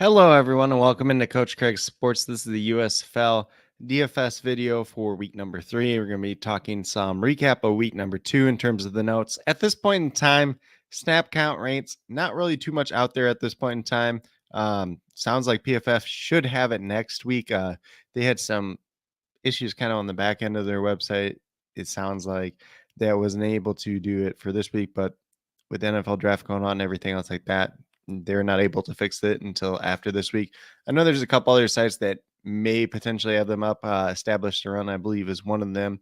Hello, everyone, and welcome into Coach Craig's Sports. This is the USFL DFS video for week number 3. We're going to be talking some recap of week number 2 in terms of the notes. At this point in time, snap count rates, not really too much out there at this point in time. Sounds like PFF should have it next week. They had some issues kind of on the back end of their website. It sounds like that wasn't able to do it for this week, but with NFL draft going on and everything else like that, they're not able to fix it until after this week. I know there's a couple other sites that may potentially have them up. Established to Run, I believe, is one of them.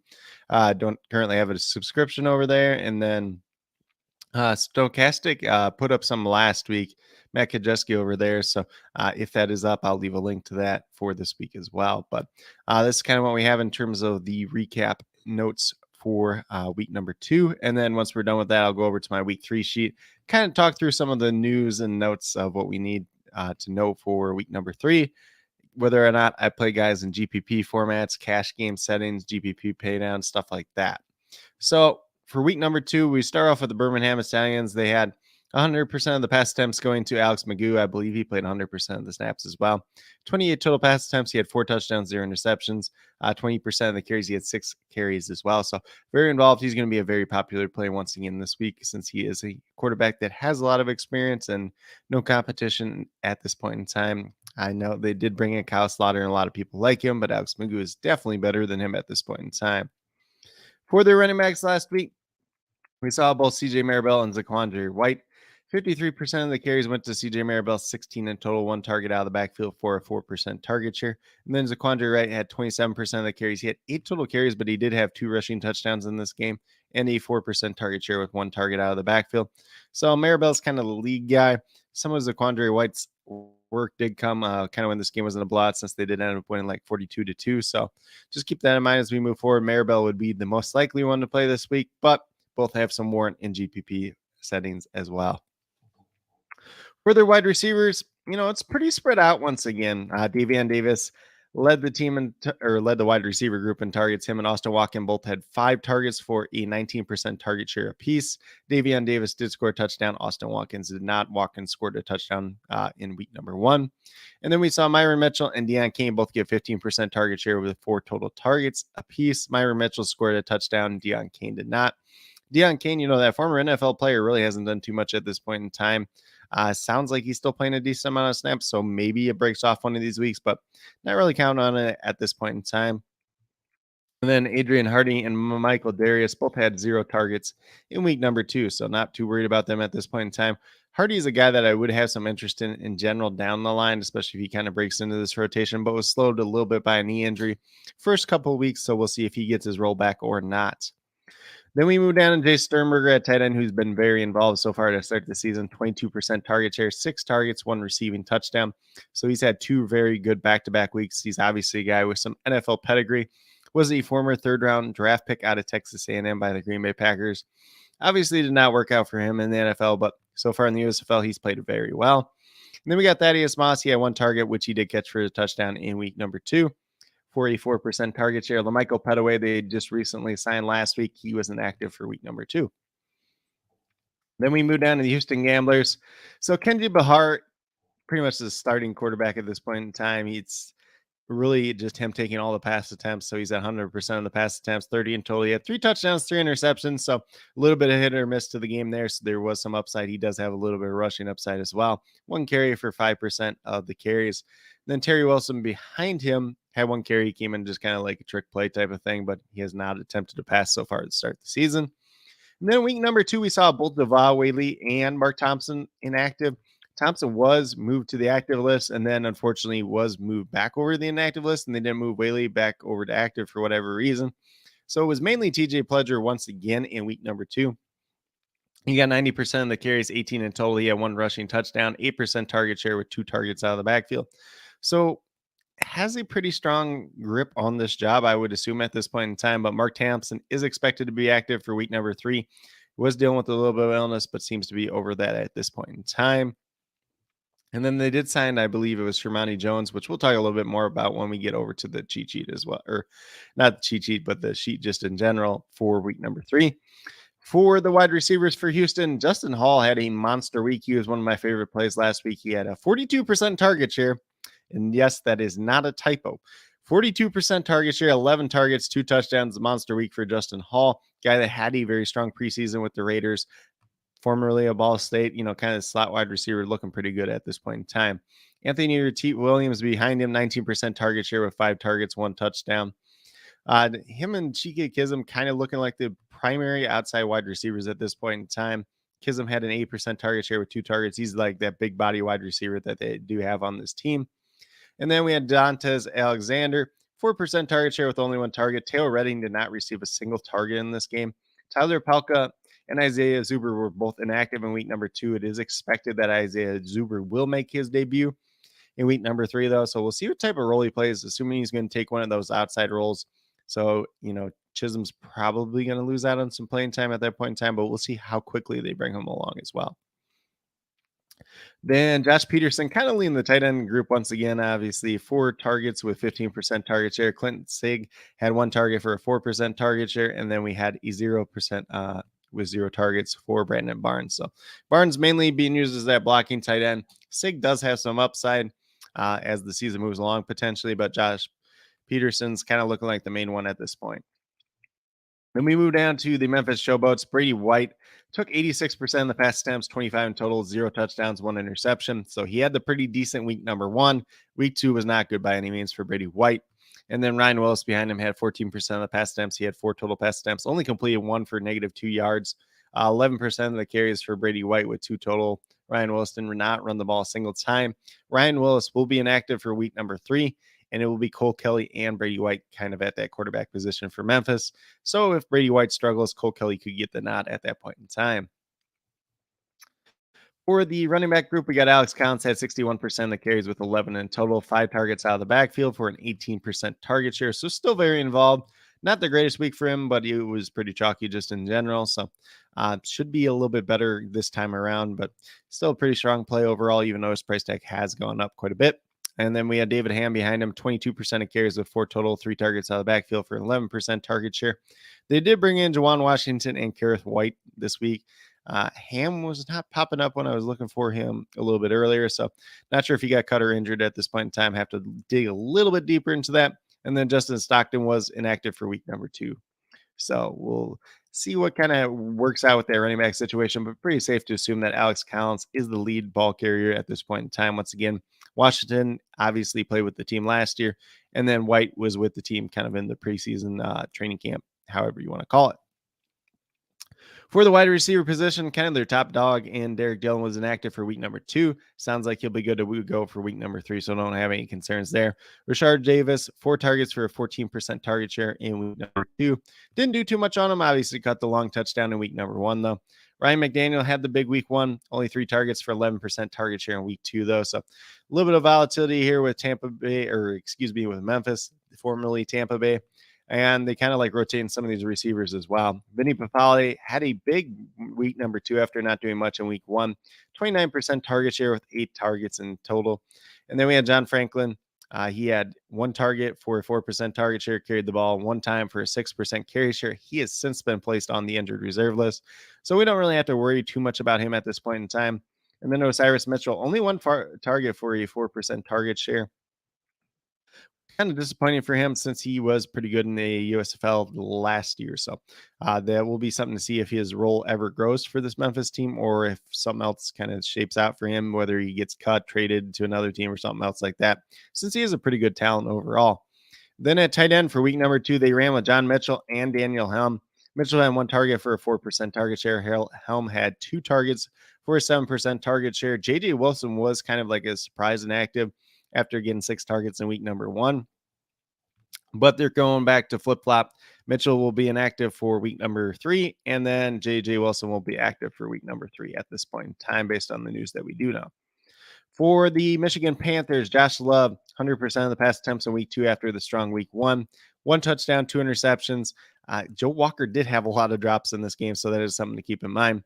Don't currently have a subscription over there. And then Stochastic put up some last week. Matt Kajeski over there. So if that is up, I'll leave a link to that for this week as well. But this is kind of what we have in terms of the recap notes for week number 2. And then once we're done with that, I'll go over to my week 3 sheet, kind of talk through some of the news and notes of what we need to know for week number 3, whether or not I play guys in GPP formats, cash game settings, GPP paydown, stuff like that. So for week number 2, we start off with the Birmingham Stallions. They had 100% of the pass attempts going to Alex Magoo. I believe he played 100% of the snaps as well. 28 total pass attempts. He had 4 touchdowns, 0 interceptions. 20% of the carries. He had 6 carries as well. So very involved. He's going to be a very popular player once again this week, since he is a quarterback that has a lot of experience and no competition at this point in time. I know they did bring in Kyle Slaughter, and a lot of people like him, but Alex Magoo is definitely better than him at this point in time. For their running backs last week, we saw both CJ Maribel and Zaquandre White. 53% of the carries went to CJ Maribel, 16 in total, 1 target out of the backfield for a 4% target share. And then Zaquandre Wright had 27% of the carries. He had 8 total carries, but he did have 2 rushing touchdowns in this game and a 4% target share with 1 target out of the backfield. So Maribel's kind of the lead guy. Some of Zaquandre White's work did come kind of when this game was in a blowout, since they did end up winning like 42-2. So just keep that in mind as we move forward. Maribel would be the most likely one to play this week, but both have some warrant in GPP settings as well. For their wide receivers, it's pretty spread out once again. Davion Davis led the team led the wide receiver group in targets. Him and Austin Watkin both had 5 targets for a 19% target share apiece. Davion Davis did score a touchdown. Austin Watkins did not. Watkins scored a touchdown in week number 1. And then we saw Myron Mitchell and Deion Kane both get 15% target share with 4 total targets apiece. Myron Mitchell scored a touchdown. Deion Kane did not. Deion Kane, that former NFL player, really hasn't done too much at this point in time. Sounds like he's still playing a decent amount of snaps, so maybe it breaks off one of these weeks, but not really counting on it at this point in time. And then Adrian Hardy and Michael Darius both had 0 targets in week number 2, so not too worried about them at this point in time. Hardy is a guy that I would have some interest in general down the line, especially if he kind of breaks into this rotation, but was slowed a little bit by a knee injury first couple of weeks, so we'll see if he gets his roll back or not. Then we move down to Jay Sternberger at tight end, who's been very involved so far to start the season. 22% target share, 6 targets, 1 receiving touchdown. So he's had 2 very good back-to-back weeks. He's obviously a guy with some NFL pedigree. Was a former 3rd-round draft pick out of Texas A&M by the Green Bay Packers. Obviously did not work out for him in the NFL, but so far in the USFL, he's played very well. And then we got Thaddeus Moss. He had 1 target, which he did catch for a touchdown in week number 2. 44% target share. LaMichael Petaway, they just recently signed last week. He was inactive for week number 2. Then we move down to the Houston Gamblers. So Kenji Bahar, pretty much the starting quarterback at this point in time. It's really just him taking all the pass attempts. So he's at 100% of the pass attempts, 30 in total. He had 3 touchdowns, 3 interceptions. So a little bit of hit or miss to the game there. So there was some upside. He does have a little bit of rushing upside as well. 1 carry for 5% of the carries. And then Terry Wilson behind him had 1 carry. He came in just kind of like a trick play type of thing, but he has not attempted to pass so far to start the season. And then week number 2, we saw both Devah Whaley and Mark Thompson inactive. Thompson was moved to the active list and then unfortunately was moved back over to the inactive list, and they didn't move Whaley back over to active for whatever reason. So it was mainly TJ Pledger once again in week number 2. He got 90% of the carries, 18 in total. He had 1 rushing touchdown, 8% target share with 2 targets out of the backfield. So has a pretty strong grip on this job, I would assume, at this point in time. But Mark Thompson is expected to be active for week number 3. Was dealing with a little bit of illness, but seems to be over that at this point in time. And then they did sign, I believe it was Shermani Jones, which we'll talk a little bit more about when we get over to the cheat sheet as well. Or not the cheat sheet, but the sheet just in general for week number 3. For the wide receivers for Houston, Justin Hall had a monster week. He was one of my favorite plays last week. He had a 42% target share. And yes, that is not a typo. 42% target share, 11 targets, 2 touchdowns. Monster week for Justin Hall, guy that had a very strong preseason with the Raiders, formerly of Ball State, kind of slot wide receiver, looking pretty good at this point in time. Anthony Williams behind him, 19% target share with 5 targets, 1 touchdown. Him and Chike Kism kind of looking like the primary outside wide receivers at this point in time. Kism had an 8% target share with 2 targets. He's like that big body wide receiver that they do have on this team. And then we had Dantes Alexander, 4% target share with only 1 target. Taylor Redding did not receive a single target in this game. Tyler Palka and Isaiah Zuber were both inactive in week number 2. It is expected that Isaiah Zuber will make his debut in week number 3, though. So we'll see what type of role he plays, assuming he's going to take one of those outside roles. So, Chisholm's probably going to lose out on some playing time at that point in time, but we'll see how quickly they bring him along as well. Then Josh Peterson kind of leading the tight end group once again. Obviously, 4 targets with 15% target share. Clinton Sig had 1 target for a 4% target share, and then we had a 0% with 0 targets for Brandon Barnes. So Barnes mainly being used as that blocking tight end. Sig does have some upside as the season moves along potentially, but Josh Peterson's kind of looking like the main one at this point. Then we move down to the Memphis Showboats. Brady White took 86% of the pass attempts, 25 in total, 0 touchdowns, 1 interception. So he had the pretty decent week number 1. Week 2 was not good by any means for Brady White. And then Ryan Willis behind him had 14% of the pass attempts. He had 4 total pass attempts, only completed 1 for -2 yards. 11% of the carries for Brady White with 2 total. Ryan Willis did not run the ball a single time. Ryan Willis will be inactive for week number 3. And it will be Cole Kelly and Brady White kind of at that quarterback position for Memphis. So if Brady White struggles, Cole Kelly could get the nod at that point in time. For the running back group, we got Alex Collins had 61% of the carries with 11 in total, 5 targets out of the backfield for an 18% target share. So still very involved. Not the greatest week for him, but it was pretty chalky just in general. So should be a little bit better this time around, but still a pretty strong play overall, even though his price tag has gone up quite a bit. And then we had David Ham behind him, 22% of carries with 4 total, 3 targets out of the backfield for an 11% target share. They did bring in Juwan Washington and Kareth White this week. Ham was not popping up when I was looking for him a little bit earlier. So not sure if he got cut or injured at this point in time. Have to dig a little bit deeper into that. And then Justin Stockton was inactive for week number 2. So we'll see what kind of works out with that running back situation, but pretty safe to assume that Alex Collins is the lead ball carrier at this point in time. Once again, Washington obviously played with the team last year, and then White was with the team kind of in the preseason training camp, however you want to call it. For the wide receiver position, kind of their top dog, and Derek Dillon was inactive for week number 2. Sounds like he'll be good to go for week number 3, so don't have any concerns there. Rashard Davis, 4 targets for a 14% target share in week number 2. Didn't do too much on him. Obviously, cut the long touchdown in week number 1, though. Ryan McDaniel had the big week 1, only 3 targets for 11% target share in week 2, though. So a little bit of volatility here with with Memphis, formerly Tampa Bay. And they kind of like rotating some of these receivers as well. Vinny Papale had a big week number 2 after not doing much in week 1. 29% target share with 8 targets in total. And then we had John Franklin. He had 1 target for a 4% target share, carried the ball 1 time for a 6% carry share. He has since been placed on the injured reserve list. So we don't really have to worry too much about him at this point in time. And then Osiris Mitchell, only 1 target for a 4% target share. Kind of disappointing for him since he was pretty good in the USFL last year. So that will be something to see if his role ever grows for this Memphis team or if something else kind of shapes out for him, whether he gets cut, traded to another team or something else like that, since he is a pretty good talent overall. Then at tight end for week number 2, they ran with John Mitchell and Daniel Helm. Mitchell had 1 target for a 4% target share. Helm had 2 targets for a 7% target share. JJ Wilson was kind of like a surprise inactive after getting 6 targets in week number 1. But they're going back to flip-flop. Mitchell will be inactive for week number 3, and then J.J. Wilson will be active for week number 3 at this point in time based on the news that we do know. For the Michigan Panthers, Josh Love, 100% of the pass attempts in week 2 after the strong week 1. 1 touchdown, 2 interceptions. Joe Walker did have a lot of drops in this game, so that is something to keep in mind.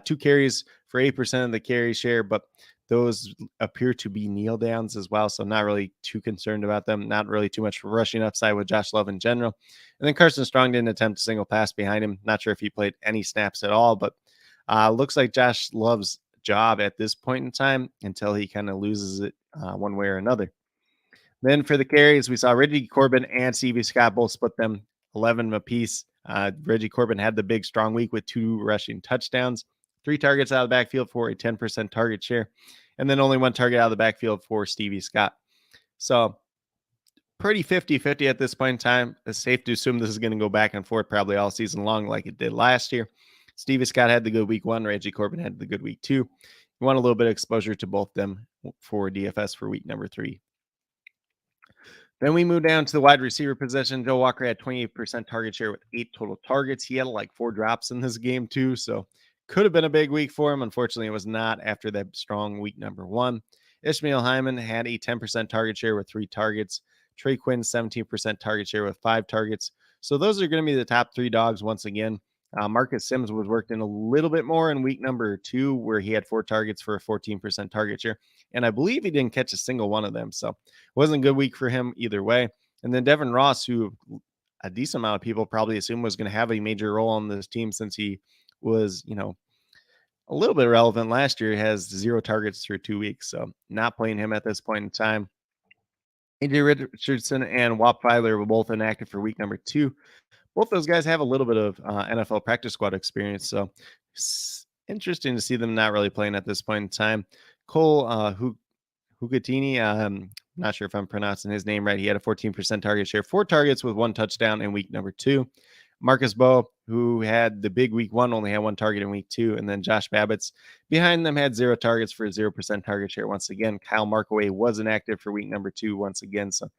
2 carries for 8% of the carry share, but Those appear to be kneel downs as well, so not really too concerned about them. Not really too much rushing upside with Josh Love in general. And then Carson Strong didn't attempt a single pass behind him. Not sure if he played any snaps at all, but looks like Josh Love's job at this point in time until he kind of loses it one way or another. Then for the carries, we saw Reggie Corbin and Stevie Scott both split them 11 apiece. Reggie Corbin had the big strong week with 2 rushing touchdowns, 3 targets out of the backfield for a 10% target share, and then only 1 target out of the backfield for Stevie Scott. So pretty 50-50 at this point in time. It's safe to assume this is going to go back and forth probably all season long like it did last year. Stevie Scott had the good week 1. Reggie Corbin had the good week 2. You want a little bit of exposure to both them for DFS for week number 3. Then we move down to the wide receiver position. Joe Walker had 28% target share with 8 total targets. He had like 4 drops in this game too, so could have been a big week for him. Unfortunately, it was not after that strong week number 1. Ishmael Hyman had a 10% target share with 3 targets. Trey Quinn, 17% target share with 5 targets. So those are going to be the top 3 dogs once again. Marcus Sims was worked in a little bit more in week number 2, where he had 4 targets for a 14% target share. And I believe he didn't catch a single one of them. So it wasn't a good week for him either way. And then Devin Ross, who a decent amount of people probably assume was going to have a major role on this team since he was, a little bit relevant last year, has 0 targets through 2 weeks. So not playing him at this point in time. AJ Richardson and Walt Filer were both inactive for week number 2. Both those guys have a little bit of NFL practice squad experience, so it's interesting to see them not really playing at this point in time. Cole Hugatini, not sure if I'm pronouncing his name right. He had a 14% target share, 4 targets with 1 touchdown in week number 2. Marcus Bowe, who had the big week 1, only had 1 target in week 2. And then Josh Babbitts behind them had 0 targets for a 0% target share. Once again, Kyle Markaway was inactive for week number 2 once again. So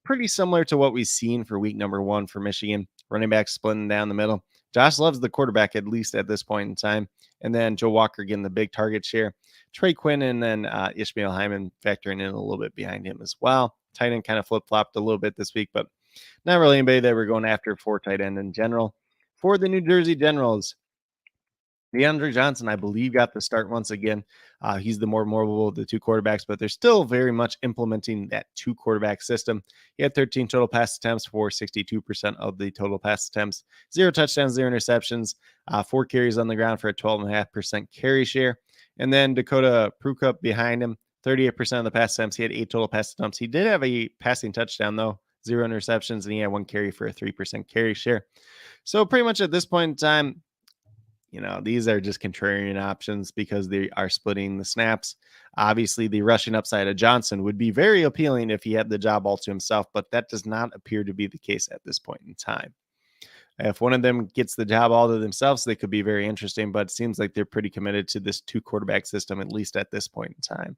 pretty similar to what we've seen for week number 1 for Michigan. Running back splitting down the middle. Josh Love's the quarterback, at least at this point in time. And then Joe Walker getting the big target share. Trey Quinn and then Ishmael Hyman factoring in a little bit behind him as well. Tight end kind of flip-flopped a little bit this week, but not really anybody that we're going after for tight end in general. For the New Jersey Generals, DeAndre Johnson, I believe, got the start once again. He's the more mobile of the 2 quarterbacks, but they're still very much implementing that 2 quarterback system. He had 13 total pass attempts for 62% of the total pass attempts, 0 touchdowns, 0 interceptions, 4 carries on the ground for a 12.5% carry share. And then Dakota Prukup behind him, 38% of the pass attempts. He had 8 total pass attempts. He did have a passing touchdown, though, 0 interceptions, and he had 1 carry for a 3% carry share. So pretty much at this point in time, these are just contrarian options because they are splitting the snaps. Obviously, the rushing upside of Johnson would be very appealing if he had the job all to himself, but that does not appear to be the case at this point in time. If one of them gets the job all to themselves, they could be very interesting, but it seems like they're pretty committed to this 2 quarterback system, at least at this point in time.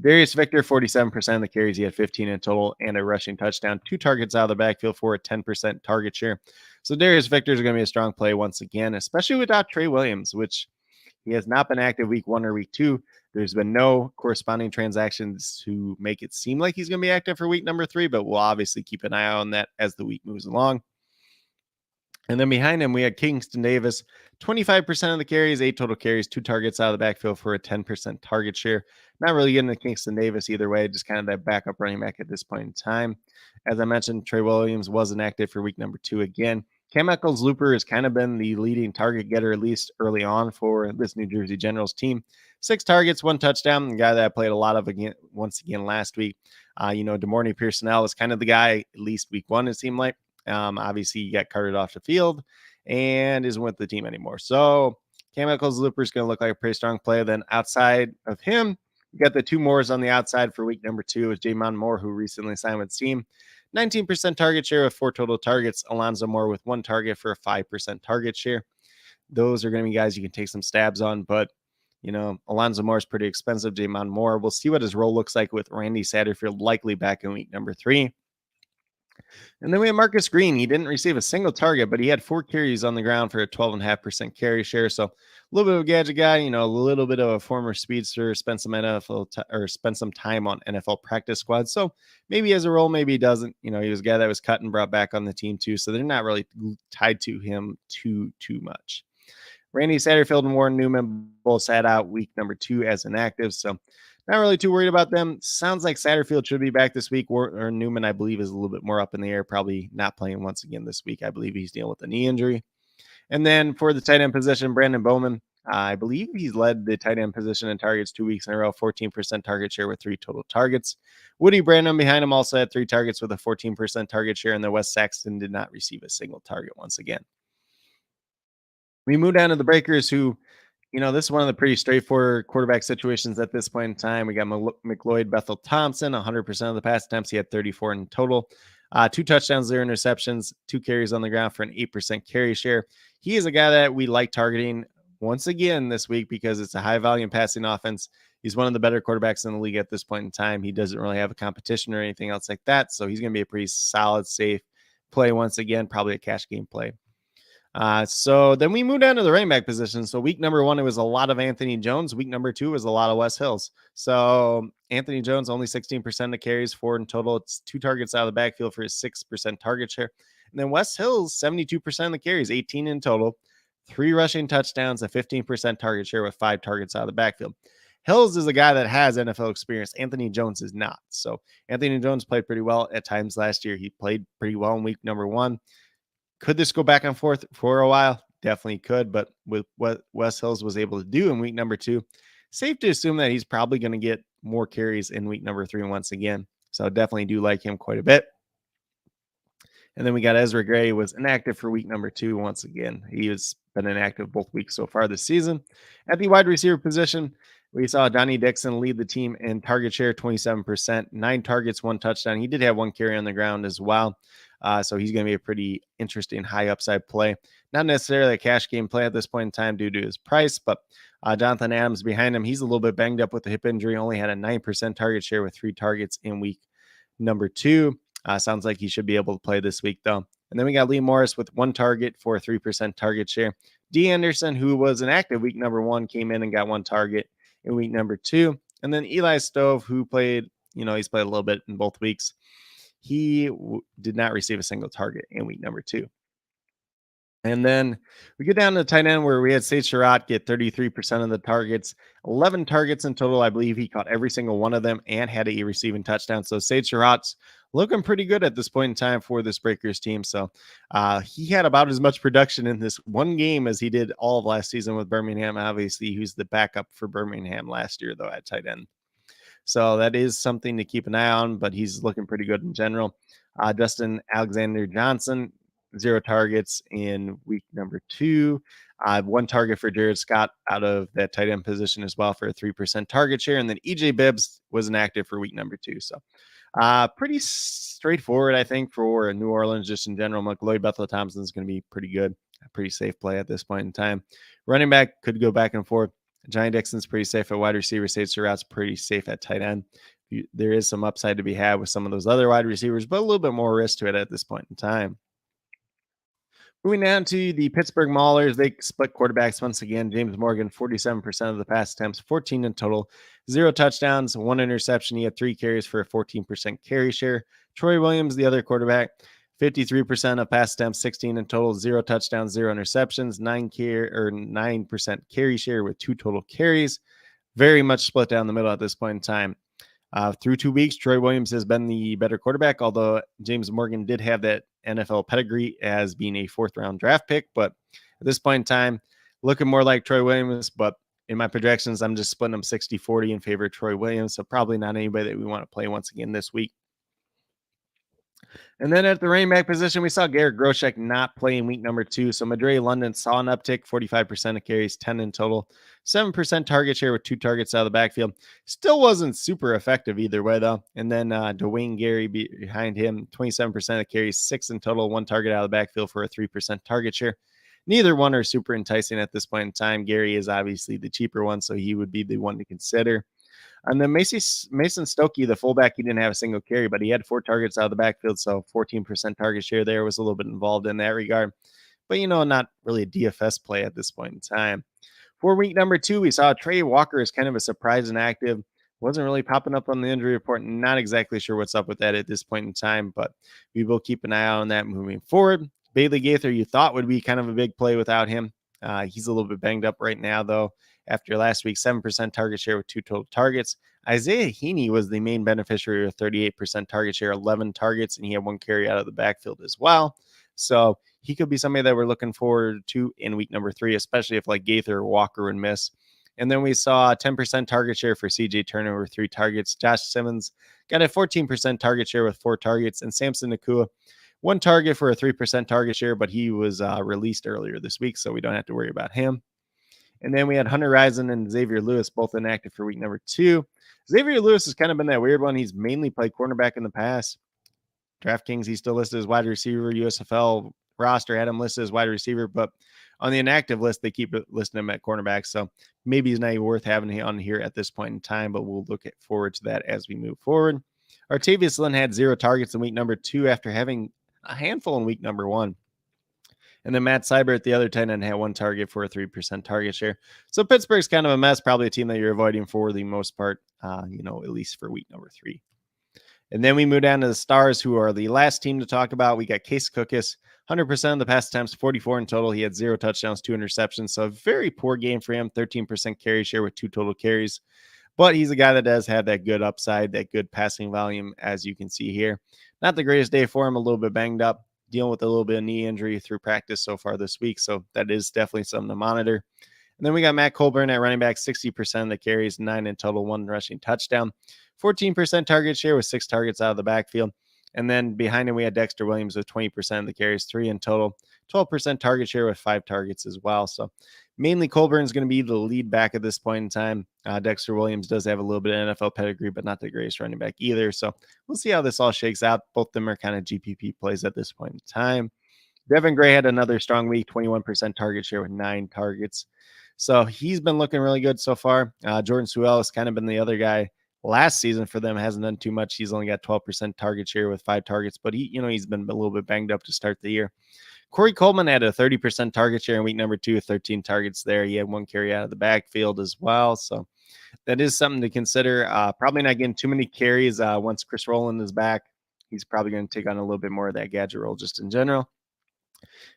Darius Victor, 47% of the carries. He had 15 in total and a rushing touchdown, 2 targets out of the backfield for a 10% target share. So Darius Victor is going to be a strong play once again, especially without Trey Williams, which he has not been active week 1 or week 2. There's been no corresponding transactions to make it seem like he's going to be active for week number 3, but we'll obviously keep an eye on that as the week moves along. And then behind him, we had Kingston Davis, 25% of the carries, 8 total carries, 2 targets out of the backfield for a 10% target share. Not really getting to Kingston Davis either way, just kind of that backup running back at this point in time. As I mentioned, Trey Williams wasn't active for week number 2 again. Cam Eccles-Looper has kind of been the leading target getter, at least early on, for this New Jersey Generals team. 6 targets, 1 touchdown. The guy that I played a lot of once again last week. DeMornay Pearsonell was kind of the guy, at least week 1, it seemed like. Obviously, he got carted off the field and isn't with the team anymore. So Cam Eccles-Looper is going to look like a pretty strong play. Then outside of him, you got the 2 mores on the outside for week number 2 is Jamon Moore, who recently signed with the team. 19% target share with 4 total targets. Alonzo Moore with 1 target for a 5% target share. Those are going to be guys you can take some stabs on, but Alonzo Moore is pretty expensive. Jamon Moore, we'll see what his role looks like with Randy Satterfield likely back in week number 3. And then we have Marcus Green. He didn't receive a single target, but he had 4 carries on the ground for a 12.5% carry share. So a little bit of a gadget guy, a little bit of a former speedster, spent some time on NFL practice squads. So maybe he has a role, maybe he doesn't. He was a guy that was cut and brought back on the team too. So they're not really tied to him too much. Randy Satterfield and Warren Newman both sat out week number 2 as inactive. So not really too worried about them. Sounds like Satterfield should be back this week. Or Newman, I believe, is a little bit more up in the air, probably not playing once again this week. I believe he's dealing with a knee injury. And then for the tight end position, Brandon Bowman, I believe he's led the tight end position in targets 2 weeks in a row, 14% target share with 3 total targets. Woody Brandon behind him also had 3 targets with a 14% target share, and then Wes Saxton did not receive a single target once again. We move down to the breakers who, this is one of the pretty straightforward quarterback situations at this point in time. We got McLeod Bethel Thompson, 100% of the pass attempts. He had 34 in total. 2 touchdowns, 0 interceptions, 2 carries on the ground for an 8% carry share. He is a guy that we like targeting once again this week because it's a high volume passing offense. He's one of the better quarterbacks in the league at this point in time. He doesn't really have a competition or anything else like that. So he's going to be a pretty solid, safe play once again, probably a cash game play. So then we moved down to the running back position. So week number 1, it was a lot of Anthony Jones. Week number 2 was a lot of Wes Hills. So Anthony Jones, only 16% of carries, 4 in total. It's 2 targets out of the backfield for his 6% target share. And then Wes Hills, 72% of the carries, 18 in total, 3 rushing touchdowns, a 15% target share with 5 targets out of the backfield. Hills is a guy that has NFL experience. Anthony Jones is not. So Anthony Jones played pretty well at times last year. He played pretty well in week number 1. Could this go back and forth for a while? Definitely could. But with what Wes Hills was able to do in week number 2, safe to assume that he's probably going to get more carries in week number 3 once again. So definitely do like him quite a bit. And then we got Ezra Gray, was inactive for week number 2 once again. He has been inactive both weeks so far this season. At the wide receiver position, we saw Donnie Dixon lead the team in target share, 27%, 9 targets, 1 touchdown. He did have 1 carry on the ground as well. So he's going to be a pretty interesting high upside play. Not necessarily a cash game play at this point in time due to his price, but Jonathan Adams behind him, he's a little bit banged up with the hip injury, only had a 9% target share with 3 targets in week number 2. Sounds like he should be able to play this week, though. And then we got Lee Morris with 1 target for a 3% target share. D. Anderson, who was inactive week number 1, came in and got 1 target in week number 2. And then Eli Stove, who played, he's played a little bit in both weeks. He did not receive a single target in week number 2. And then we get down to the tight end where we had Sage Surratt get 33% of the targets, 11 targets in total. I believe he caught every single one of them and had a receiving touchdown. So Sage Surratt's looking pretty good at this point in time for this Breakers team. So he had about as much production in this one game as he did all of last season with Birmingham. Obviously, he was the backup for Birmingham last year, though, at tight end. So that is something to keep an eye on, but he's looking pretty good in general. Dustin Alexander Johnson, 0 targets in week number 2. 1 target for Jared Scott out of that tight end position as well for a 3% target share. And then EJ Bibbs was inactive for week number 2. So pretty straightforward, I think, for New Orleans just in general. McLeod Bethel Thompson is going to be pretty good. A pretty safe play at this point in time. Running back could go back and forth. Johnny Dixon's pretty safe at wide receiver. Sage Surratt's pretty safe at tight end. There is some upside to be had with some of those other wide receivers, but a little bit more risk to it at this point in time. Moving down to the Pittsburgh Maulers, they split quarterbacks once again. James Morgan, 47% of the pass attempts, 14 in total, 0 touchdowns, 1 interception. He had 3 carries for a 14% carry share. Troy Williams, the other quarterback, 53% of pass attempts, 16 in total, 0 touchdowns, 0 interceptions, 9% carry share with 2 total carries. Very much split down the middle at this point in time. Through 2 weeks, Troy Williams has been the better quarterback, although James Morgan did have that NFL pedigree as being a 4th-round draft pick. But at this point in time, looking more like Troy Williams. But in my projections, I'm just splitting them 60-40 in favor of Troy Williams. So probably not anybody that we want to play once again this week. And then at the running back position, we saw Garrett Groshek not play in week number 2. So Madre London saw an uptick, 45% of carries, 10 in total, 7% target share with 2 targets out of the backfield. Still wasn't super effective either way, though. And then Dwayne Gary behind him, 27% of carries, 6 in total, 1 target out of the backfield for a 3% target share. Neither one are super enticing at this point in time. Gary is obviously the cheaper one, so he would be the one to consider. And then Mason Stokey, the fullback, he didn't have a single carry, but he had 4 targets out of the backfield, so 14% target share there, was a little bit involved in that regard. But, not really a DFS play at this point in time. For week number 2, we saw Trey Walker as kind of a surprise inactive. Wasn't really popping up on the injury report. Not exactly sure what's up with that at this point in time, but we will keep an eye on that moving forward. Bailey Gaither, you thought would be kind of a big play without him. He's a little bit banged up right now, though. After last week, 7% target share with 2 total targets. Isaiah Heaney was the main beneficiary of 38% target share, 11 targets, and he had 1 carry out of the backfield as well. So he could be somebody that we're looking forward to in week number 3, especially if like Gaither or Walker would miss. And then we saw 10% target share for CJ Turner with 3 targets. Josh Simmons got a 14% target share with 4 targets. And Samson Nakua, 1 target for a 3% target share, but he was released earlier this week, so we don't have to worry about him. And then we had Hunter Rison and Xavier Lewis both inactive for week number 2. Xavier Lewis has kind of been that weird one. He's mainly played cornerback in the past. DraftKings, he's still listed as wide receiver. USFL roster had him listed as wide receiver, but on the inactive list, they keep listing him at cornerback. So maybe he's not even worth having on here at this point in time, but we'll look forward to that as we move forward. Artavius Lynn had 0 targets in week number 2 after having a handful in week number 1. And then Matt Seibert, the other tight end, had 1 target for a 3% target share. So Pittsburgh's kind of a mess, probably a team that you're avoiding for the most part, at least for week number 3. And then we move down to the Stars, who are the last team to talk about. We got Case Cookus, 100% of the pass attempts, 44 in total. He had 0 touchdowns, 2 interceptions. So a very poor game for him, 13% carry share with 2 total carries. But he's a guy that does have that good upside, that good passing volume, as you can see here. Not the greatest day for him, a little bit banged up, dealing with a little bit of knee injury through practice so far this week. So that is definitely something to monitor. And then we got Matt Colburn at running back, 60% of the carries, 9 in total, 1 rushing touchdown, 14% target share with 6 targets out of the backfield. And then behind him, we had Dexter Williams with 20% of the carries, 3 in total, 12% target share with 5 targets as well. So mainly Colburn's going to be the lead back at this point in time. Dexter Williams does have a little bit of NFL pedigree, but not the greatest running back either. So we'll see how this all shakes out. Both of them are kind of GPP plays at this point in time. Devin Gray had another strong week, 21% target share with 9 targets. So he's been looking really good so far. Jordan Sewell has kind of been the other guy last season for them. Hasn't done too much. He's only got 12% target share with 5 targets, but he's been a little bit banged up to start the year. Corey Coleman had a 30% target share in week number 2, 13 targets there. He had 1 carry out of the backfield as well. So that is something to consider. Probably not getting too many carries once Chris Rowland is back. He's probably going to take on a little bit more of that gadget role just in general.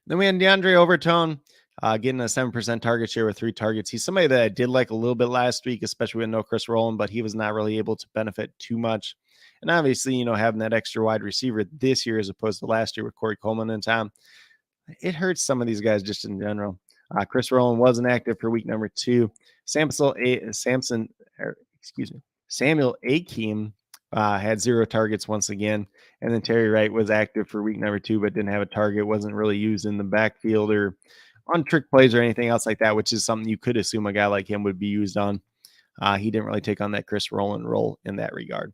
Then we had DeAndre Overtone getting a 7% target share with 3 targets. He's somebody that I did like a little bit last week, especially with no Chris Rowland, but he was not really able to benefit too much. And obviously, having that extra wide receiver this year as opposed to last year with Corey Coleman in town, it hurts some of these guys just in general. Chris Rowland wasn't active for week number 2. Samuel Akeem had 0 targets once again. And then Terry Wright was active for week number 2, but didn't have a target, wasn't really used in the backfield or on trick plays or anything else like that, which is something you could assume a guy like him would be used on. He didn't really take on that Chris Rowland role in that regard.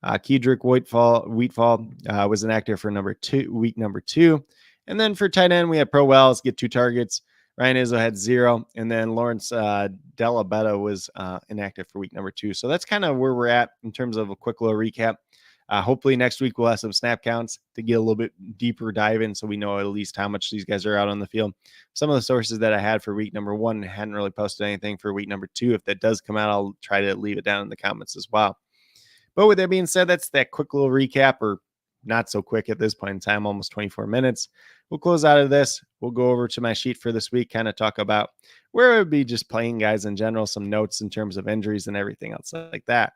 Kedrick Wheatfall was inactive for week number 2. And then for tight end, we had Pro Wells get 2 targets. Ryan Izzo had 0. And then Lawrence Della Betta was inactive for week number 2. So that's kind of where we're at in terms of a quick little recap. Hopefully next week we'll have some snap counts to get a little bit deeper dive in so we know at least how much these guys are out on the field. Some of the sources that I had for week number 1 hadn't really posted anything for week number 2. If that does come out, I'll try to leave it down in the comments as well. But with that being said, that's that quick little recap, or not so quick at this point in time, almost 24 minutes. We'll close out of this. We'll go over to my sheet for this week, kind of talk about where it would be just playing guys in general, some notes in terms of injuries and everything else like that.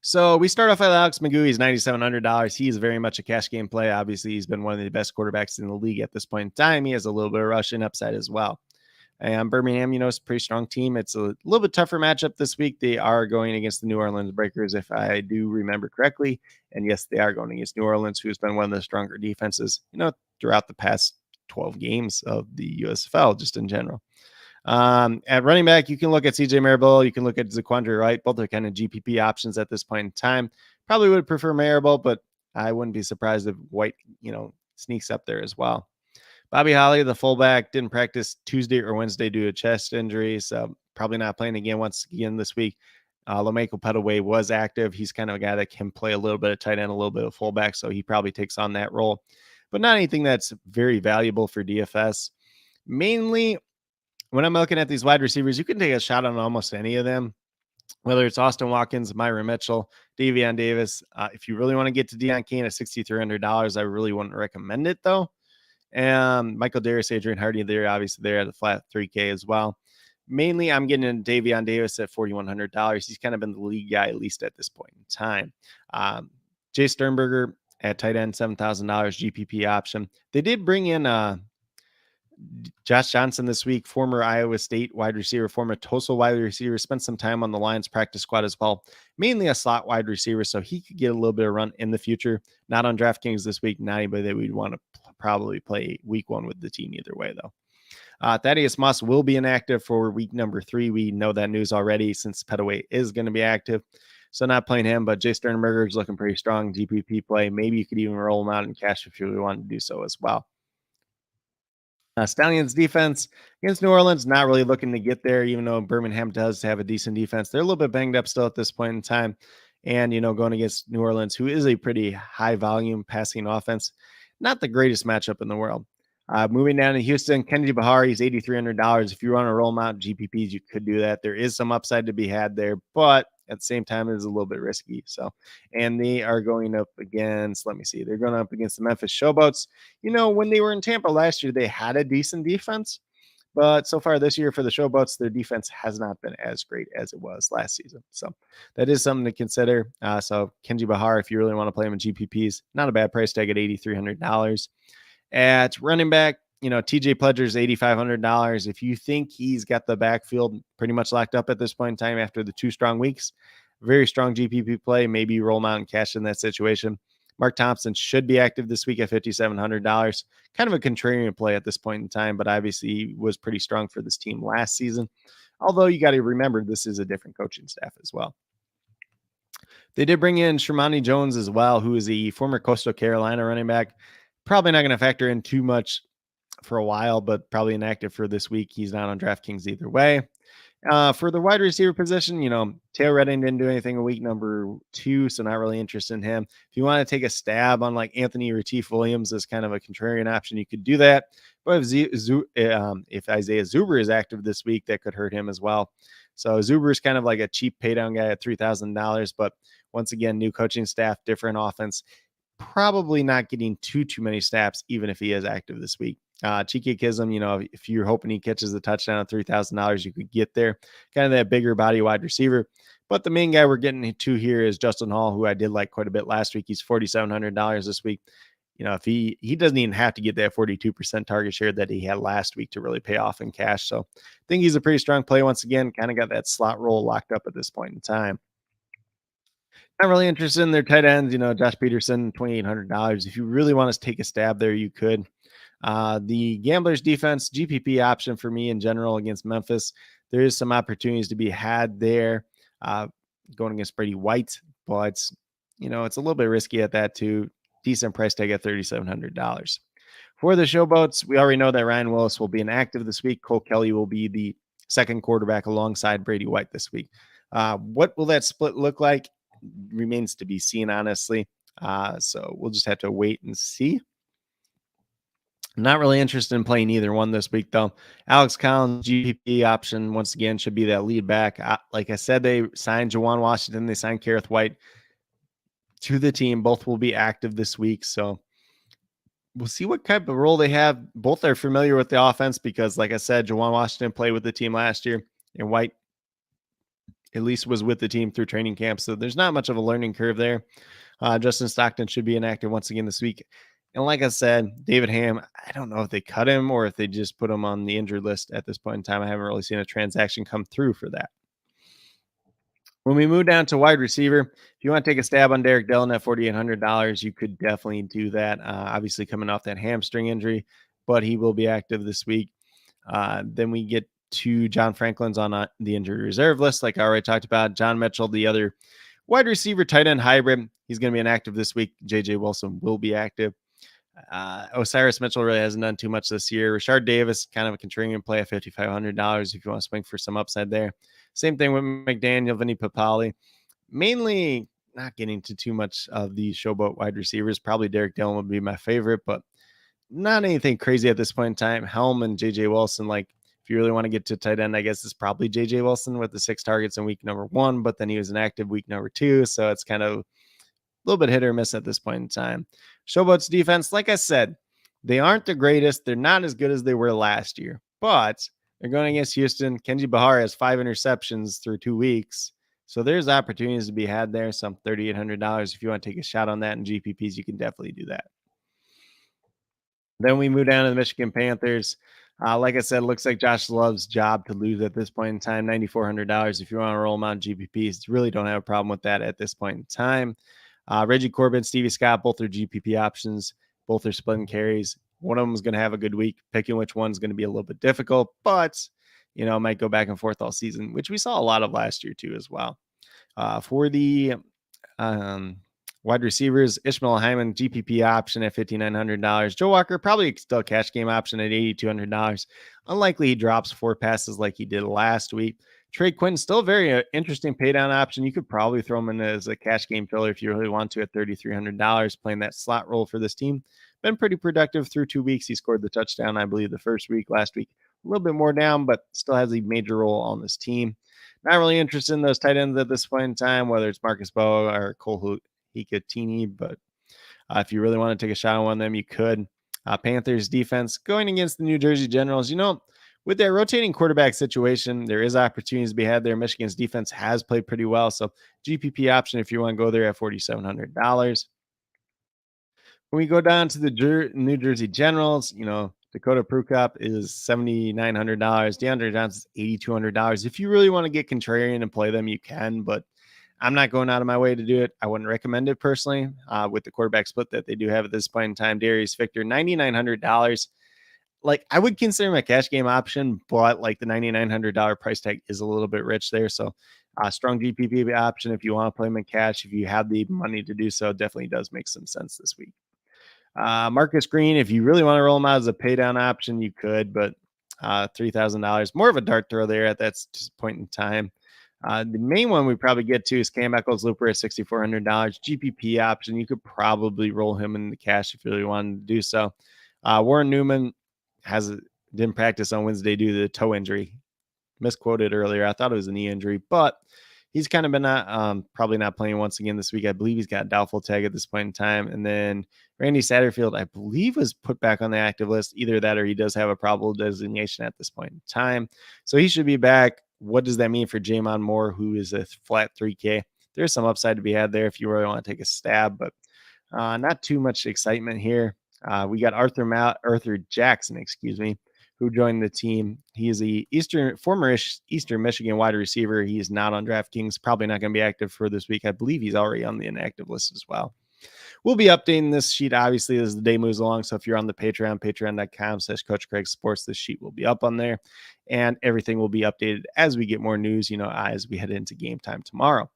So we start off with Alex McGough. He's $9,700. He is very much a cash game play. Obviously, he's been one of the best quarterbacks in the league at this point in time. He has a little bit of rushing upside as well. And Birmingham, it's a pretty strong team. It's a little bit tougher matchup this week. They are going against the New Orleans Breakers, if I do remember correctly. And yes, they are going against New Orleans, who's been one of the stronger defenses, throughout the past 12 games of the USFL, just in general. At running back, you can look at CJ Marable. You can look at Zaquandre Wright. Both are kind of GPP options at this point in time. Probably would prefer Marable, but I wouldn't be surprised if White, sneaks up there as well. Bobby Holly, the fullback, didn't practice Tuesday or Wednesday due to chest injury, so probably not playing once again this week. LaMichael Pettaway was active. He's kind of a guy that can play a little bit of tight end, a little bit of fullback, so he probably takes on that role, but not anything that's very valuable for DFS. Mainly, when I'm looking at these wide receivers, you can take a shot on almost any of them, whether it's Austin Watkins, Myron Mitchell, Davion Davis. If you really want to get to Deion Kane at $6,300, I really wouldn't recommend it, though. Michael Darris, Adrian Hardy, they're obviously there at a flat 3K as well. Mainly, I'm getting in Davion Davis at $4,100. He's kind of been the lead guy, at least at this point in time. Um, Jay Sternberger at tight end, $7,000 GPP option. They did bring in Josh Johnson this week, former Iowa State wide receiver, former Tulsa wide receiver, spent some time on the Lions practice squad as well, mainly a slot wide receiver, so he could get a little bit of run in the future. Not on DraftKings this week, not anybody that we'd want to probably play week one with the team either way, though. Thaddeus Moss will be inactive for week number 3. We know that news already since Petaway is going to be active. So not playing him, but Jay Sternberger is looking pretty strong. GPP play. Maybe you could even roll him out in cash if you really want to do so as well. Stallions defense against New Orleans, not really looking to get there, even though Birmingham does have a decent defense. They're a little bit banged up still at this point in time. And, going against New Orleans, who is a pretty high volume passing offense, not the greatest matchup in the world. Moving down to Houston, Kennedy Bahar, he's $8,300. If you want to roll him out GPPs, you could do that. There is some upside to be had there, but at the same time, it is a little bit risky. So, and they are going up against, let me see, they're going up against the Memphis Showboats. When they were in Tampa last year, they had a decent defense, but so far this year for the Showboats, their defense has not been as great as it was last season. So that is something to consider. So Kenji Bahar, if you really want to play him in GPPs, not a bad price tag at $8,300. At running back, TJ Pledger's $8,500. If you think he's got the backfield pretty much locked up at this point in time after the 2 strong weeks, very strong GPP play. Maybe you roll him out and cash in that situation. Mark Thompson should be active this week at $5,700. Kind of a contrarian play at this point in time, but obviously was pretty strong for this team last season. Although you got to remember, this is a different coaching staff as well. They did bring in Shermani Jones as well, who is a former Coastal Carolina running back. Probably not going to factor in too much for a while, but probably inactive for this week. He's not on DraftKings either way. For the wide receiver position, Taylor Redding didn't do anything in week number 2, so not really interested in him. If you want to take a stab on like Anthony Retief Williams as kind of a contrarian option, you could do that. But if Isaiah Zuber is active this week, that could hurt him as well. So Zuber is kind of like a cheap paydown guy at $3,000, but once again, new coaching staff, different offense, probably not getting too many snaps, even if he is active this week. Cheeky Kism, if you're hoping he catches the touchdown at $3,000, you could get there. Kind of that bigger body wide receiver. But the main guy we're getting to here is Justin Hall, who I did like quite a bit last week. He's $4,700 this week. If he doesn't even have to get that 42% target share that he had last week to really pay off in cash. So I think he's a pretty strong play once again. Kind of got that slot role locked up at this point in time. Not really interested in their tight ends. Josh Peterson, $2,800. If you really want to take a stab there, you could. The Gamblers defense, GPP option for me in general against Memphis. There is some opportunities to be had there going against Brady White, but it's a little bit risky at that too. Decent price tag at $3,700. For the Showboats, we already know that Ryan Willis will be inactive this week. Cole Kelly will be the second quarterback alongside Brady White this week. What will that split look like? Remains to be seen, honestly. So we'll just have to wait and see. Not really interested in playing either one this week, though. Alex Collins, GPP option, once again, should be that lead back. Like I said, they signed Jawan Washington. They signed Kareth White to the team. Both will be active this week. So we'll see what type of role they have. Both are familiar with the offense because, like I said, Jawan Washington played with the team last year, and White at least was with the team through training camp. So there's not much of a learning curve there. Justin Stockton should be inactive once again this week. And like I said, David Ham, I don't know if they cut him or if they just put him on the injured list at this point in time. I haven't really seen a transaction come through for that. When we move down to wide receiver, if you want to take a stab on Derek Dillon at $4,800, you could definitely do that. Obviously coming off that hamstring injury, but he will be active this week. Then we get to John Franklin's on the injury reserve list, like I already talked about. John Mitchell, the other wide receiver tight end hybrid, he's going to be inactive this week. JJ Wilson will be active. Osiris Mitchell really hasn't done too much this year. Rashard Davis, kind of a contrarian play at $5,500 if you want to swing for some upside there. Same thing with McDaniel, Vinny Papali. Mainly not getting to too much of the Showboat wide receivers. Probably Derek Dillon would be my favorite, but not anything crazy at this point in time. Helm and JJ Wilson, like if you really want to get to tight end, I guess it's probably JJ Wilson with the 6 targets in week number 1, but then he was inactive week number 2. So it's kind of a little bit hit or miss at this point in time. Showboat's defense, like I said, They aren't the greatest. They're not as good as they were last year, but they're going against Houston. Kenji Bahar has 5 interceptions through 2 weeks. So there's opportunities to be had there. Some $3,800. If you want to take a shot on that in GPPs, you can definitely do that. Then we move down to the Michigan Panthers. Like I said, looks like Josh Love's job to lose at this point in time, $9,400. If you want to roll them on GPPs, really don't have a problem with that at this point in time. Reggie Corbin, Stevie Scott, both are GPP options. Both are splitting carries. One of them is going to have a good week. Picking which one's going to be a little bit difficult, but might go back and forth all season, which we saw a lot of last year too as well. For the um, wide receivers, Ishmael Hyman, GPP option at $5,900. Joe Walker, probably still a cash game option at $8,200. Unlikely he drops 4 passes like he did last week. Trey Quinn, still a very interesting paydown option. You could probably throw him in as a cash game filler if you really want to at $3,300, playing that slot role for this team. Been pretty productive through 2 weeks. He scored the touchdown, I believe, the first week. Last week, a little bit more down, but still has a major role on this team. Not really interested in those tight ends at this point in time, whether it's Marcus Bowe or Cole Hikatini, but if you really want to take a shot on one of them, you could. Panthers defense going against the New Jersey Generals. With their rotating quarterback situation, there is opportunities to be had there. Michigan's defense has played pretty well. So GPP option if you want to go there at $4,700. When we go down to the New Jersey Generals, Dakota Prukop is $7,900. DeAndre Johnson's $8,200. If you really want to get contrarian and play them, you can, but I'm not going out of my way to do it. I wouldn't recommend it personally with the quarterback split that they do have at this point in time. Darius Victor, $9,900. Like, I would consider him a cash game option, but like the $9,900 price tag is a little bit rich there. So strong GPP option if you want to play him in cash. If you have the money to do so, definitely does make some sense this week. Marcus Green, if you really want to roll him out as a pay down option, you could, but $3,000, more of a dart throw there at that point in time. The main one we probably get to is Cam Eccles Looper at $6,400 GPP option. You could probably roll him in the cash if you really wanted to do so. Warren Newman didn't practice on Wednesday due to the toe injury. Misquoted earlier. I thought it was a knee injury, but he's kind of been probably not playing once again this week. I believe he's got a doubtful tag at this point in time. And then Randy Satterfield, I believe, was put back on the active list. Either that or he does have a probable designation at this point in time. So he should be back. What does that mean for Jamon Moore, who is a flat 3K? There's some upside to be had there if you really want to take a stab, but not too much excitement here. We got Arthur Jackson, who joined the team. He is a former Eastern Michigan wide receiver. He is not on DraftKings, probably not going to be active for this week. I believe he's already on the inactive list as well. We'll be updating this sheet, obviously, as the day moves along. So if you're on the patreon.com/Coach Craig Sports, this sheet will be up on there. And everything will be updated as we get more news, as we head into game time tomorrow.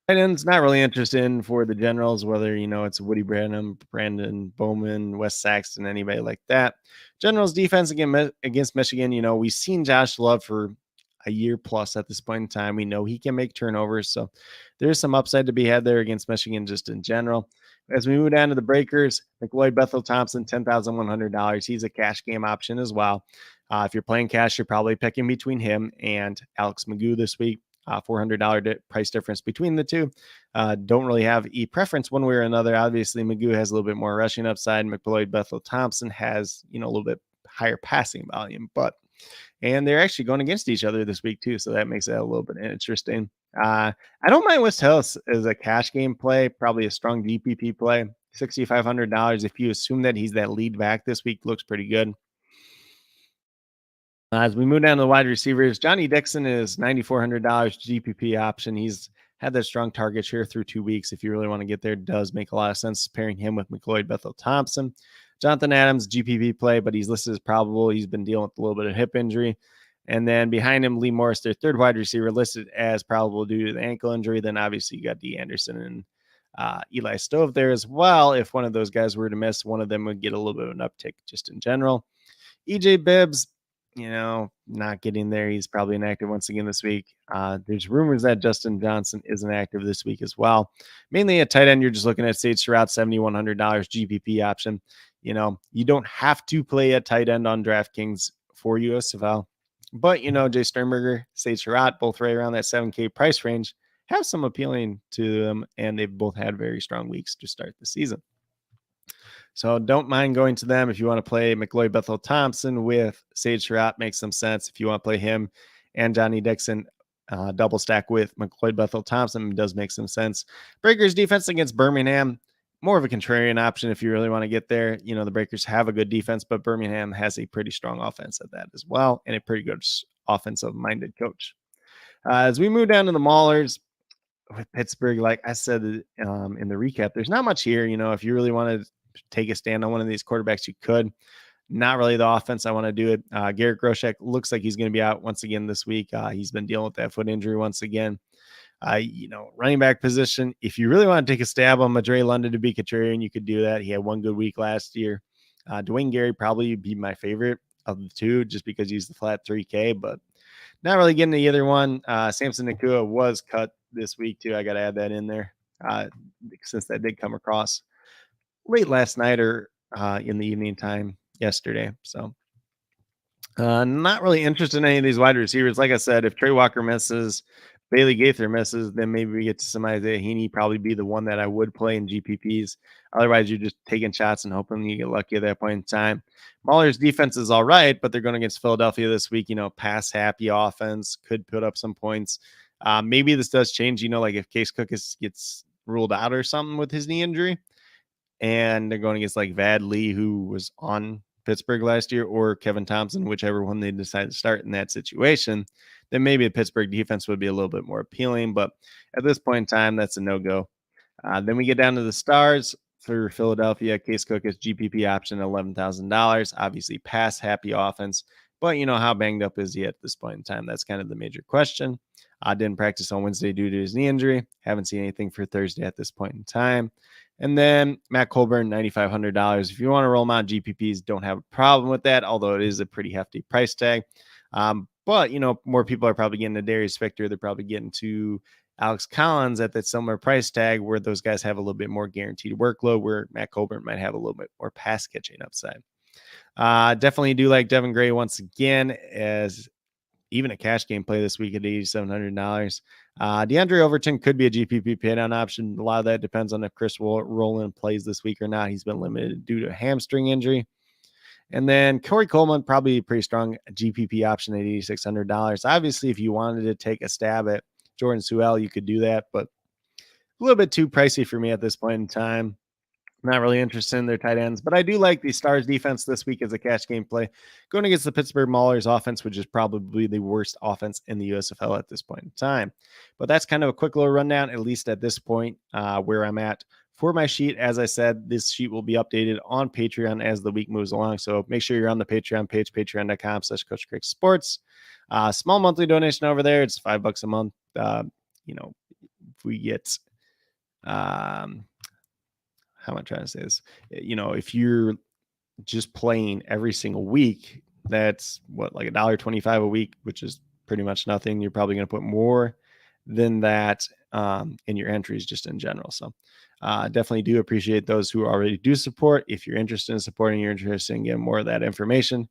Tight ends, not really interested in for the Generals, whether, it's Woody Branham, Brandon Bowman, Wes Saxton, anybody like that. Generals defense against Michigan, we've seen Josh Love for a year plus at this point in time. We know he can make turnovers, so there's some upside to be had there against Michigan just in general. As we move down to the breakers, McLeod Bethel Thompson, $10,100. He's a cash game option as well. If you're playing cash, you're probably picking between him and Alex Magoo this week. $400 price difference between the two. Don't really have a preference one way or another. Obviously, Magoo has a little bit more rushing upside. McLeod Bethel Thompson has, a little bit higher passing volume, and they're actually going against each other this week too. So that makes it a little bit interesting. I don't mind West Hills as a cash game play, probably a strong GPP play. $6,500. If you assume that he's that lead back this week, looks pretty good. As we move down to the wide receivers, Johnny Dixon is $9,400 GPP option. He's had that strong target share through 2 weeks. If you really want to get there, it does make a lot of sense pairing him with McLeod Bethel Thompson. Jonathan Adams, GPP play, but he's listed as probable. He's been dealing with a little bit of hip injury. And then behind him, Lee Morris, their third wide receiver, listed as probable due to the ankle injury. Then obviously you got D. Anderson and Eli Stove there as well. If one of those guys were to miss, one of them would get a little bit of an uptick just in general. EJ Bibbs, not getting there. He's probably inactive once again this week. There's rumors that Justin Johnson isn't active this week as well. Mainly at tight end, you're just looking at Sage Surratt, $7,100 GPP option. You don't have to play a tight end on DraftKings for USFL. But, Jay Sternberger, Sage Surratt, both right around that 7K price range, have some appealing to them, and they've both had very strong weeks to start the season. So don't mind going to them if you want to play McLeod Bethel Thompson with Sage Surratt. Makes some sense. If you want to play him and Johnny Dixon double stack with McLeod Bethel Thompson, does make some sense. Breakers defense against Birmingham, more of a contrarian option if you really want to get there. You know, the Breakers have a good defense, but Birmingham has a pretty strong offense at that as well, and a pretty good offensive minded coach. As we move down to the Maulers, with Pittsburgh, like I said in the recap, there's not much here. You know, if you really want to take a stand on one of these quarterbacks, you could. Not really the offense I want to do it. Garrett Groshek looks like he's going to be out once again this week. He's been dealing with that foot injury once again. Running back position, if you really want to take a stab on Madre London to be contrarian, you could do that. He had one good week last year. Dwayne Gary probably be my favorite of the two just because he's the flat 3K, but not really getting to either one. Samson Nakua was cut this week too. I got to add that in there since that did come across late last night or in the evening time yesterday. So not really interested in any of these wide receivers. Like I said, if Trey Walker misses, Bailey Gaither misses, then maybe we get to some Isaiah Heaney, probably be the one that I would play in GPPs. Otherwise, you're just taking shots and hoping you get lucky at that point in time. Mahler's defense is all right, but they're going against Philadelphia this week. You know, pass happy offense, could put up some points. Maybe this does change, you know, like if Case Cook gets ruled out or something with his knee injury, and they're going against like Vad Lee, who was on Pittsburgh last year, or Kevin Thompson, whichever one they decide to start in that situation, then maybe the Pittsburgh defense would be a little bit more appealing. But at this point in time, that's a no-go. Then we get down to the stars for Philadelphia. Case Cook is GPP option, $11,000. Obviously, pass happy offense. But you know, how banged up is he at this point in time? That's kind of the major question. Didn't practice on Wednesday due to his knee injury. Haven't seen anything for Thursday at this point in time. And then Matt Colburn, $9,500. If you want to roll him out GPPs, don't have a problem with that, although it is a pretty hefty price tag. But, you know, more people are probably getting to Darius Victor. They're probably getting to Alex Collins at that similar price tag where those guys have a little bit more guaranteed workload, where Matt Colburn might have a little bit more pass catching upside. Definitely do like Devin Gray once again as even a cash game play this week at $8,700. DeAndre Overton could be a GPP paydown option. A lot of that depends on if Chris Rowland plays this week or not. He's been limited due to a hamstring injury. And then Corey Coleman, probably a pretty strong GPP option at $8,600. Obviously, if you wanted to take a stab at Jordan Sewell, you could do that, but a little bit too pricey for me at this point in time. Not really interested in their tight ends, but I do like the Stars defense this week as a cash game play. Going against the Pittsburgh Maulers offense, which is probably the worst offense in the USFL at this point in time. But that's kind of a quick little rundown, at least at this point, where I'm at for my sheet. As I said, this sheet will be updated on Patreon as the week moves along. So make sure you're on the Patreon page, patreon.com/Coach Craig Sports. Small monthly donation over there. It's $5 a month. If we get, how am I trying to say this? You know, if you're just playing every single week, that's what, like $1.25 a week, which is pretty much nothing. You're probably going to put more than that in your entries just in general. So definitely do appreciate those who already do support. If you're interested in supporting, you're interested in getting more of that information,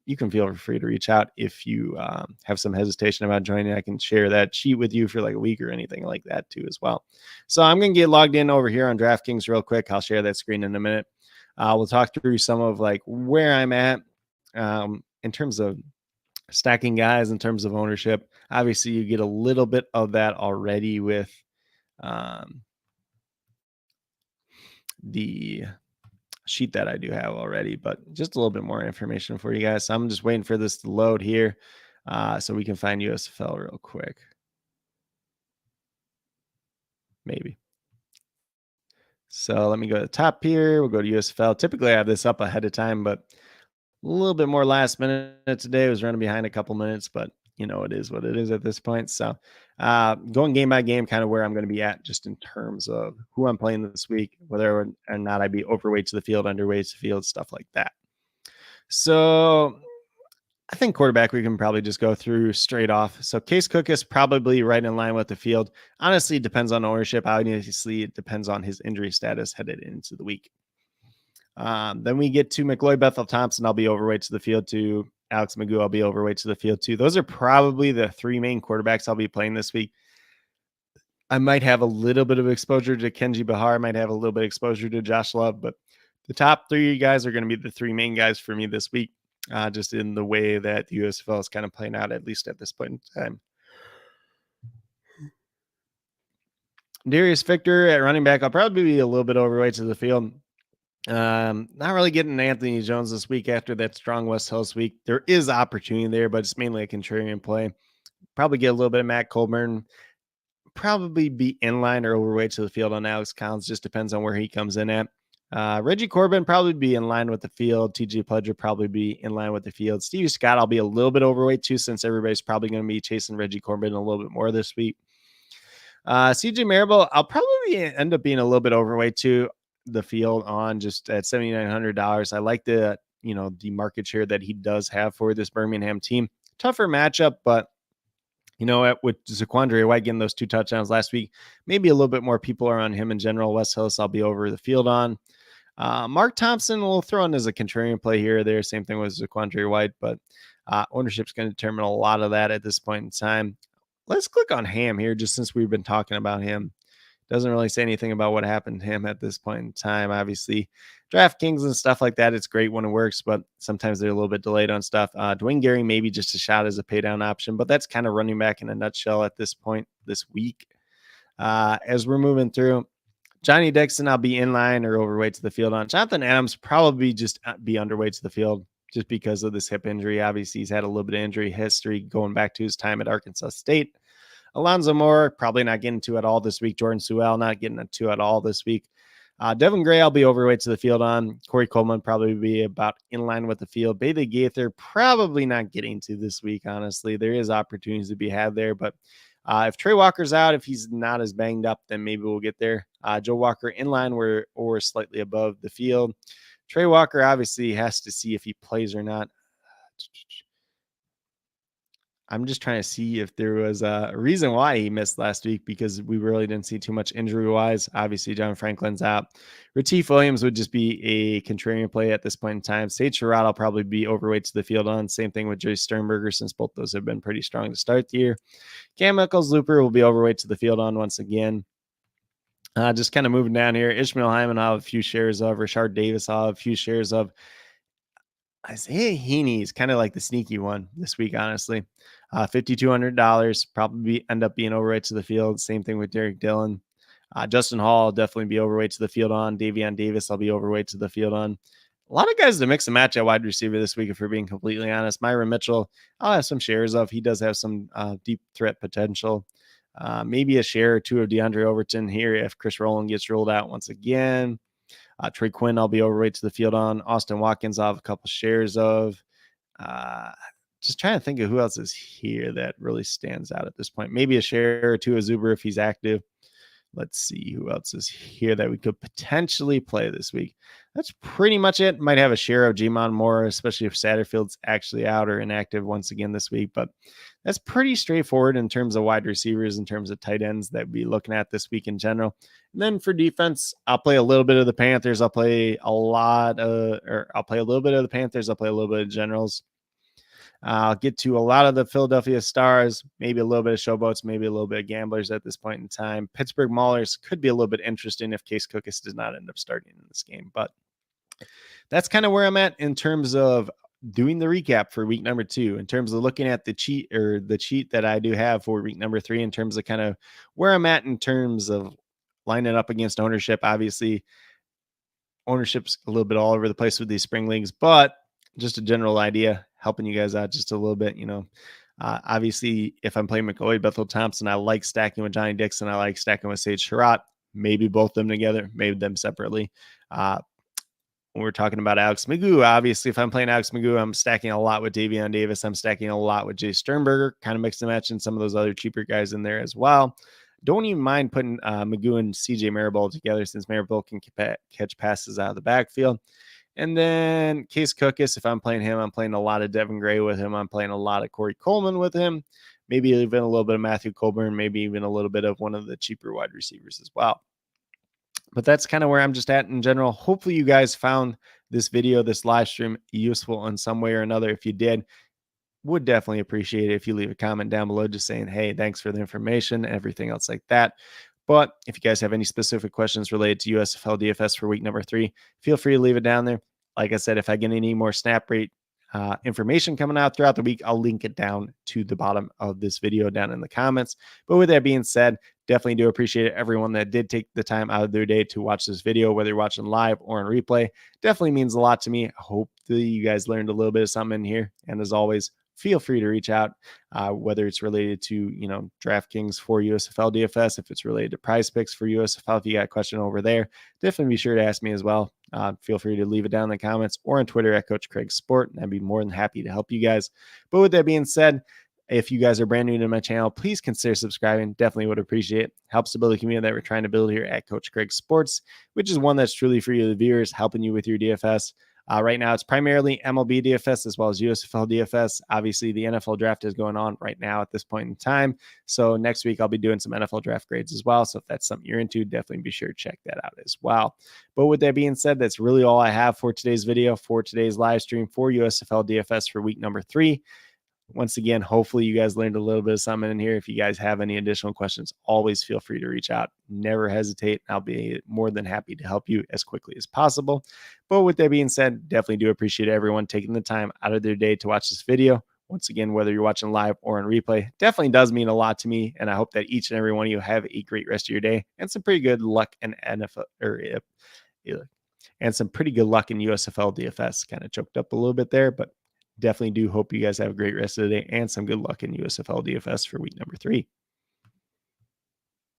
you can feel free to reach out. If you have some hesitation about joining, I can share that sheet with you for like a week or anything like that too as well. So I'm going to get logged in over here on DraftKings real quick. I'll share that screen in a minute. We'll talk through some of like where I'm at in terms of stacking guys, in terms of ownership. Obviously, you get a little bit of that already with the sheet that I do have already, but just a little bit more information for you guys. So I'm just waiting for this to load here so we can find USFL real quick. Maybe. So let me go to the top here. We'll go to USFL. Typically, I have this up ahead of time, but a little bit more last minute today. I was running behind a couple minutes, but you know, it is what it is at this point. So going game by game, kind of where I'm going to be at just in terms of who I'm playing this week, whether or not I'd be overweight to the field, underweight to the field, stuff like that. So I think quarterback we can probably just go through straight off. So Case Cook is probably right in line with the field. Honestly, it depends on ownership. Obviously, it depends on his injury status headed into the week. Then we get to McLeod Bethel Thompson. I'll be overweight to the field too. Alex Magoo, I'll be overweight to the field too. Those are probably the three main quarterbacks I'll be playing this week. I might have a little bit of exposure to Kenji Bahar. I might have a little bit of exposure to Josh Love, but The top three guys are going to be the three main guys for me this week, just in the way that the USFL is kind of playing out, at least at this point in time. Darius Victor at running back, I'll probably be a little bit overweight to the field. Not really getting Anthony Jones this week after that strong West Hills week. There is opportunity there, but it's mainly a contrarian play. Probably get a little bit of Matt Colburn. Probably be in line or overweight to the field on Alex Collins. Just depends on where he comes in at. Reggie Corbin probably be in line with the field. TJ Pledger probably be in line with the field. Stevie Scott, I'll be a little bit overweight too, since everybody's probably going to be chasing Reggie Corbin a little bit more this week. CJ Marable, I'll probably end up being a little bit overweight to the field on just at $7,900. I like the market share that he does have for this Birmingham team. Tougher matchup, but with Zaquandre White getting those 2 touchdowns last week, maybe a little bit more people are on him in general. West Hills, I'll be over the field on. Mark Thompson will throw in as a contrarian play here or there. Same thing with Zaquandre White, but ownership's going to determine a lot of that at this point in time. Let's click on Ham here, just since we've been talking about him. Doesn't really say anything about what happened to him at this point in time. Obviously, DraftKings and stuff like that, it's great when it works, but sometimes they're a little bit delayed on stuff. Dwayne Gary, maybe just a shot as a pay down option, but that's kind of running back in a nutshell at this point this week. As we're moving through, Johnny Dixon, I'll be in line or overweight to the field on. Jonathan Adams, probably just be underweight to the field just because of this hip injury. Obviously, he's had a little bit of injury history going back to his time at Arkansas State. Alonzo Moore, probably not getting to at all this week. Jordan Sewell, not getting a 2 at all this week. Devin Gray, I'll be overweight to the field on. Corey Coleman, probably be about in line with the field. Bailey Gaither, probably not getting to this week, honestly. There is opportunities to be had there, but if Trey Walker's out, if he's not as banged up, then maybe we'll get there. Joe Walker in line or slightly above the field. Trey Walker obviously has to see if he plays or not. I'm just trying to see if there was a reason why he missed last week, because we really didn't see too much injury-wise. Obviously, John Franklin's out. Retief Williams would just be a contrarian play at this point in time. Sage Surratt will probably be overweight to the field on. Same thing with Jay Sternberger, since both those have been pretty strong to start the year. Cam Eccles-Looper will be overweight to the field on once again. Just kind of moving down here. Ishmael Hyman, I'll have a few shares of. Rashard Davis, I'll have a few shares of. Isaiah Heaney is kind of like the sneaky one this week, honestly. $5,200, probably end up being overweight to the field. Same thing with Derek Dillon. Justin Hall will definitely be overweight to the field on. Davion Davis, I'll be overweight to the field on. A lot of guys to mix and match at wide receiver this week, if we're being completely honest. Myron Mitchell, I'll have some shares of. He does have some deep threat potential. Maybe a share or two of DeAndre Overton here if Chris Rowland gets rolled out once again. Trey Quinn, I'll be overweight to the field on. Austin Watkins, I'll have a couple shares of. Just trying to think of who else is here that really stands out at this point. Maybe a share or two of Zuber if he's active. Let's see who else is here that we could potentially play this week. That's pretty much it. Might have a share of Jamon Moore, especially if Satterfield's actually out or inactive once again this week. But that's pretty straightforward in terms of wide receivers, in terms of tight ends that we'll be looking at this week in general. And then for defense, I'll play a little bit of the Panthers. I'll play a little bit of the Panthers. I'll play a little bit of Generals. I'll get to a lot of the Philadelphia Stars, maybe a little bit of Showboats, maybe a little bit of Gamblers at this point in time. Pittsburgh Maulers could be a little bit interesting if Case Cookus does not end up starting in this game. But that's kind of where I'm at in terms of doing the recap for week number 2, in terms of looking at the cheat that I do have for week number 3, in terms of kind of where I'm at in terms of lining up against ownership. Obviously, ownership's a little bit all over the place with these spring leagues, but just a general idea, helping you guys out just a little bit. Obviously, if I'm playing McCoy, Bethel Thompson, I like stacking with Johnny Dixon. I like stacking with Sage Surratt. Maybe both of them together, maybe them separately. When we're talking about Alex Magoo, obviously, if I'm playing Alex Magoo, I'm stacking a lot with Davion Davis. I'm stacking a lot with Jay Sternberger, kind of mix and match, and some of those other cheaper guys in there as well. Don't even mind putting Magoo and CJ Marable together, since Marable can catch passes out of the backfield. And then Case Cookus, if I'm playing him, I'm playing a lot of Devin Gray with him. I'm playing a lot of Corey Coleman with him. Maybe even a little bit of Matthew Colburn, maybe even a little bit of one of the cheaper wide receivers as well. But that's kind of where I'm just at in general. Hopefully you guys found this video, this live stream, useful in some way or another. If you did, would definitely appreciate it if you leave a comment down below just saying, hey, thanks for the information, everything else like that. But if you guys have any specific questions related to USFL DFS for week number 3, feel free to leave it down there. Like I said, if I get any more snap rate information coming out throughout the week, I'll link it down to the bottom of this video down in the comments. But with that being said, definitely do appreciate everyone that did take the time out of their day to watch this video, whether you're watching live or in replay. Definitely means a lot to me. I hope that you guys learned a little bit of something in here. And as always, feel free to reach out, whether it's related to, DraftKings for USFL DFS, if it's related to prize picks for USFL, if you got a question over there, definitely be sure to ask me as well. Feel free to leave it down in the comments or on Twitter at Coach Craig Sport, and I'd be more than happy to help you guys. But with that being said, if you guys are brand new to my channel, please consider subscribing. Definitely would appreciate it. Helps to build a community that we're trying to build here at Coach Craig Sports, which is one that's truly for you, the viewers, helping you with your DFS. Right now, it's primarily MLB DFS as well as USFL DFS. Obviously, the NFL draft is going on right now at this point in time. So next week, I'll be doing some NFL draft grades as well. So if that's something you're into, definitely be sure to check that out as well. But with that being said, that's really all I have for today's video, for today's live stream for USFL DFS for week number 3. Once again, hopefully you guys learned a little bit of something in here. If you guys have any additional questions, always feel free to reach out. Never hesitate. I'll be more than happy to help you as quickly as possible. But with that being said, definitely do appreciate everyone taking the time out of their day to watch this video. Once again, whether you're watching live or on replay, definitely does mean a lot to me. And I hope that each and every one of you have a great rest of your day and some pretty good luck in NFL and some pretty good luck in USFL DFS. Kind of choked up a little bit there, but definitely do hope you guys have a great rest of the day and some good luck in USFL DFS for week number 3.